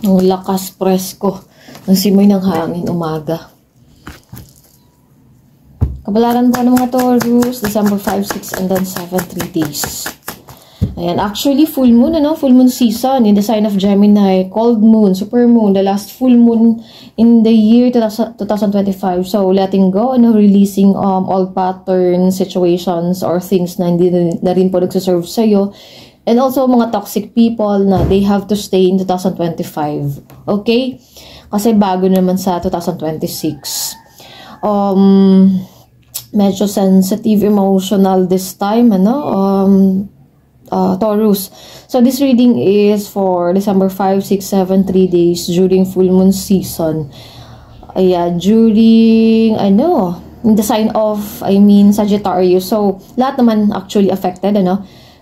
Ang lakas presko ng simoy ng hangin umaga. Kabalaran po ng mga Taurus, December 5, 6, and then 7, 3 days. Ayan, actually, full moon, full moon season in the sign of Gemini, cold moon, super moon, the last full moon in the year 2025. So, letting go, releasing old patterns, situations, or things na hindi na rin po nagsiserve sa'yo. And also, mga toxic people na they have to stay in 2025. Okay? Kasi bago naman sa 2026. Medyo sensitive, emotional this time, Taurus. So, this reading is for December 5, 6, 7, 3 days during full moon season. Ayan, during, in the sign of, Sagittarius. So, lahat naman actually affected,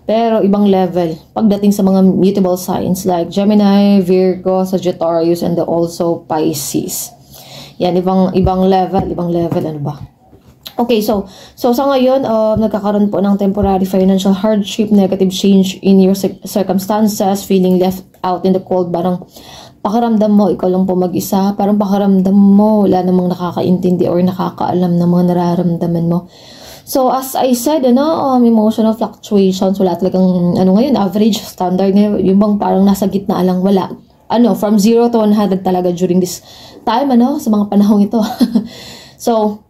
Pero, ibang level. Pagdating sa mga mutable signs like Gemini, Virgo, Sagittarius, and also Pisces. Yan, ibang level, ano ba? Okay, so sa ngayon, nagkakaroon po ng temporary financial hardship, negative change in your circumstances, feeling left out in the cold, parang pakiramdam mo, ikaw lang po mag-isa, parang pakiramdam mo, wala namang nakakaintindi or nakakaalam ng mga nararamdaman mo. So, as I said, emotional fluctuations, wala talagang, ngayon, average, standard ngayon, yung bang parang nasa gitna lang, wala. From 0 to 100 talaga during this time, sa mga panahong ito. So,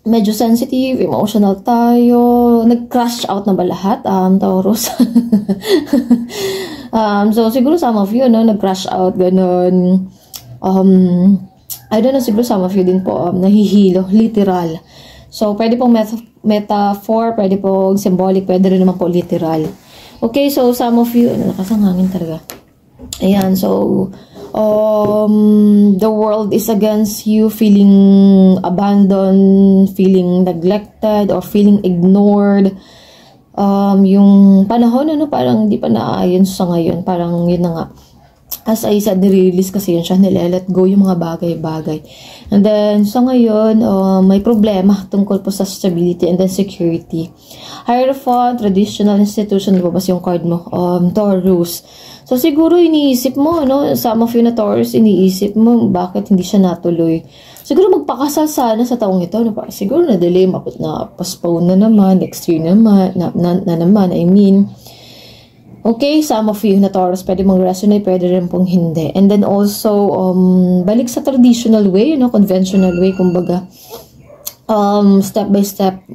medyo sensitive, emotional tayo. Nag-crash out na ba lahat, Taurus? So, siguro some of you, nag-crash out, ganun. I don't know, siguro some of you din po, nahihilo, literal. So, pwede pong metaphor, pwede pong symbolic, pwede rin naman po literal. Okay, so some of you, nakasangangin talaga. Ayan, so, the world is against you, feeling abandoned, feeling neglected, or feeling ignored. Yung panahon, parang hindi pa naayon sa ngayon, parang yun na nga. As I said, nire-release kasi yun siya, nile-let go yung mga bagay-bagay. And then, sa ngayon, may problema tungkol po sa stability and then security. Hierophant, traditional institution, lumabas yung card mo, Taurus. So, siguro iniisip mo, some of you na Taurus, iniisip mo, bakit hindi siya natuloy. Siguro magpakasal sana sa taong ito, siguro na-delay, na-postpone na naman, next year naman, Okay, some of you na Taurus, pwede mag-resonate, pwede rin pong hindi. And then also, balik sa traditional way, conventional way, kumbaga, step by step,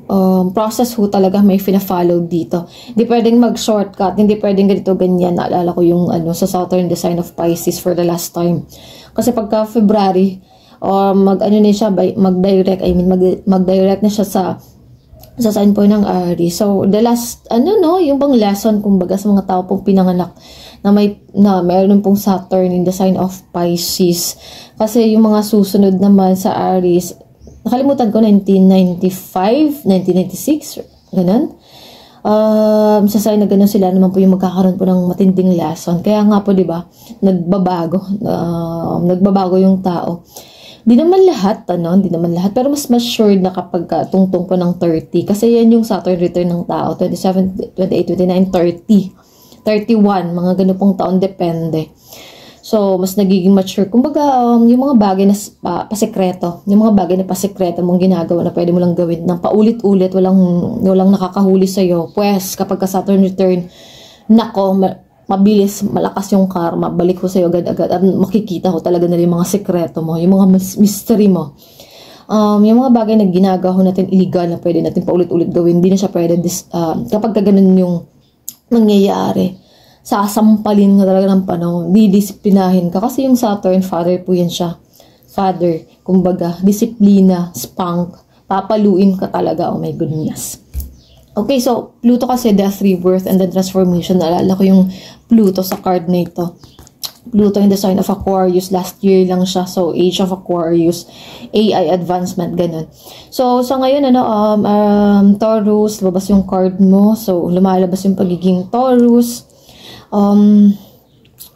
process ho talaga may fina-follow dito. Hindi pwedeng mag-shortcut, hindi pwedeng ganito, ganyan. Naalala ko yung, sa Saturn design of Pisces for the last time. Kasi pagka February, mag-direct na siya sa sign po ng Aries. So, the last, yung bang lesson, kumbaga, sa mga tao pong pinanganak na mayroon pong Saturn in the sign of Pisces. Kasi yung mga susunod naman sa Aries, nakalimutan ko, 1995, 1996, ganun. Sa sign na ganun sila naman po yung magkakaroon po ng matinding lesson. Kaya nga po, di ba, nagbabago yung tao. Hindi naman lahat, pero mas matured na kapag tungtong po ng 30. Kasi yan yung Saturn return ng tao, 27, 28, 29, 30, 31, mga ganun pong taon, depende. So, mas nagiging mature. Kumbaga, yung mga bagay na pasekreto, yung mga bagay na pasekreto mong ginagawa na pwede mo lang gawin ng paulit-ulit, walang nakakahuli sa'yo. Pues, kapag ka Saturn return, nako, mabilis, malakas yung karma, balik ko sa'yo agad-agad, at makikita ko talaga na yung mga sekreto mo, yung mga mystery mo. Yung mga bagay na ginagawa natin illegal na pwede natin paulit-ulit gawin, hindi na siya pwede, kapag ganun yung nangyayari, sasampalin ka talaga ng panahon, didisiplinahin ka, kasi yung Saturn, father po yan siya, father, kumbaga, disiplina, spunk, papaluin ka talaga, oh my goodness. Okay, so, Pluto kasi death, rebirth, and then transformation. Naalala ko yung Pluto sa card na ito. Pluto in the sign of Aquarius. Last year lang siya. So, age of Aquarius. AI advancement, ganun. So, sa ngayon, Taurus, labas yung card mo. So, lumalabas yung pagiging Taurus.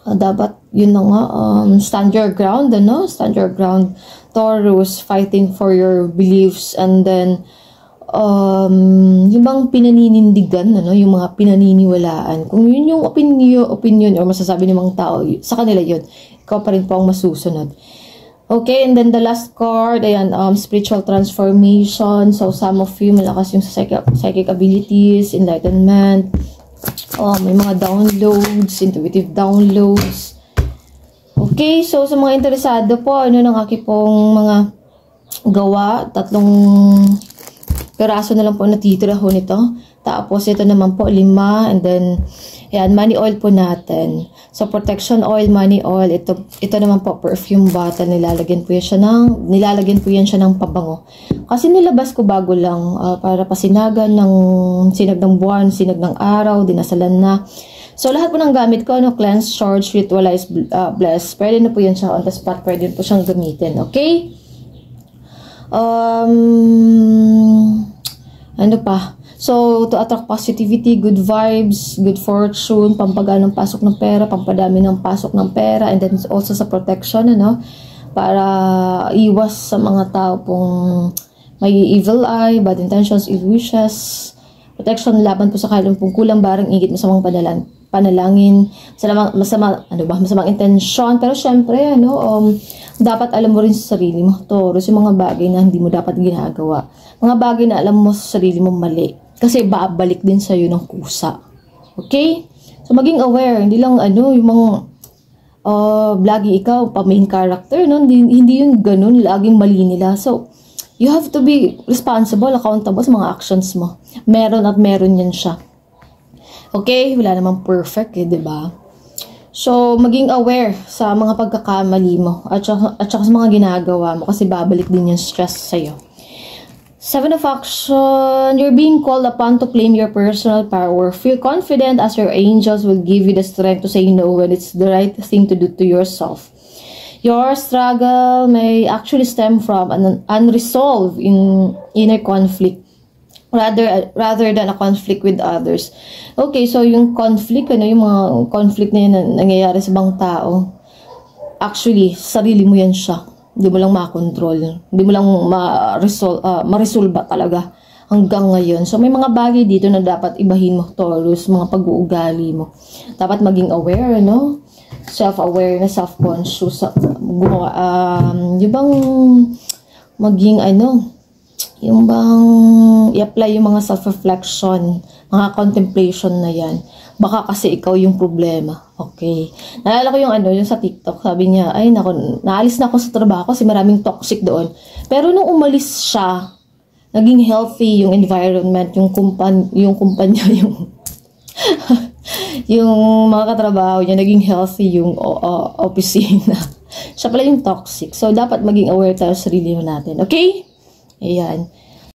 Dapat, yun na nga, stand your ground, Stand your ground. Taurus, fighting for your beliefs, and then, yung bang pinaninindigan, ano, yung mga pinaniniwalaan. Kung yun yung opinion or masasabi ng mga tao, sa kanila yun. Ikaw pa rin po ang masusunod. Okay, and then the last card, ayan, spiritual transformation. So, some of you, malakas yung psychic abilities, enlightenment. May mga downloads, intuitive downloads. Okay, so sa mga interesado po, ano ng aking pong mga gawa, 3 peraso na lang po natitira ho nito. Tapos, ito naman po, 5. And then, ayan, money oil po natin. So, protection oil, money oil. Ito naman po, perfume bottle. Nilalagyan po yan siya ng pabango. Kasi nilabas ko bago lang para pasinagan ng sinag ng buwan, sinag ng araw, dinasalan na. So, lahat po ng gamit ko, cleanse, charge, ritualize, bless. Pwede na po yan siya on the spot. Pwede po siyang gamitin. Okay? Ano pa? So, to attract positivity, good vibes, good fortune, pampagaan ng pasok ng pera, pampadami ng pasok ng pera, and then also sa protection, ano, para iwas sa mga tao pong may evil eye, bad intentions, ill wishes, protection laban po sa kailang pong kulang, barang ingit, masamang panalangin, masamang intensyon, pero syempre, dapat alam mo rin sa sarili mo, Taurus, yung mga bagay na hindi mo dapat ginagawa. Mga bagay na alam mo sa sarili mo mali. Kasi babalik din sa'yo ng kusa. Okay? So, maging aware. Hindi lang, yung mga lagi ikaw, pa-main character, no? Hindi yung ganun, laging mali nila. So, you have to be responsible, accountable sa mga actions mo. Meron at meron yan siya. Okay? Wala namang perfect, diba? So, maging aware sa mga pagkakamali mo at saka sa mga ginagawa mo kasi babalik din yung stress sa'yo. 7 of Action, you're being called upon to claim your personal power. Feel confident as your angels will give you the strength to say no when it's the right thing to do to yourself. Your struggle may actually stem from an unresolved inner conflict rather than a conflict with others. Okay, so yung conflict, yung mga conflict na yun na nangyayari sa ibang tao, actually, sarili mo yan siya. Hindi mo lang makontrol. Hindi mo lang ma-resolve talaga hanggang ngayon. So, may mga bagay dito na dapat ibahin mo, Taurus, mga pag-uugali mo. Dapat maging aware, no? Self-aware na self-conscious. Yung bang maging, yung bang i-apply yung mga self-reflection, mga contemplation na yan. Baka kasi ikaw yung problema. Okay. Naalala ko yung sa TikTok. Sabi niya, ay nako, naalis na ako sa trabaho kasi maraming toxic doon. Pero nung umalis siya, naging healthy yung environment, yung kumpanya, yung mga katrabaho niya, naging healthy yung opisina. Siya pala yung toxic. So, dapat maging aware tayo sa sarili natin. Okay? Ayan.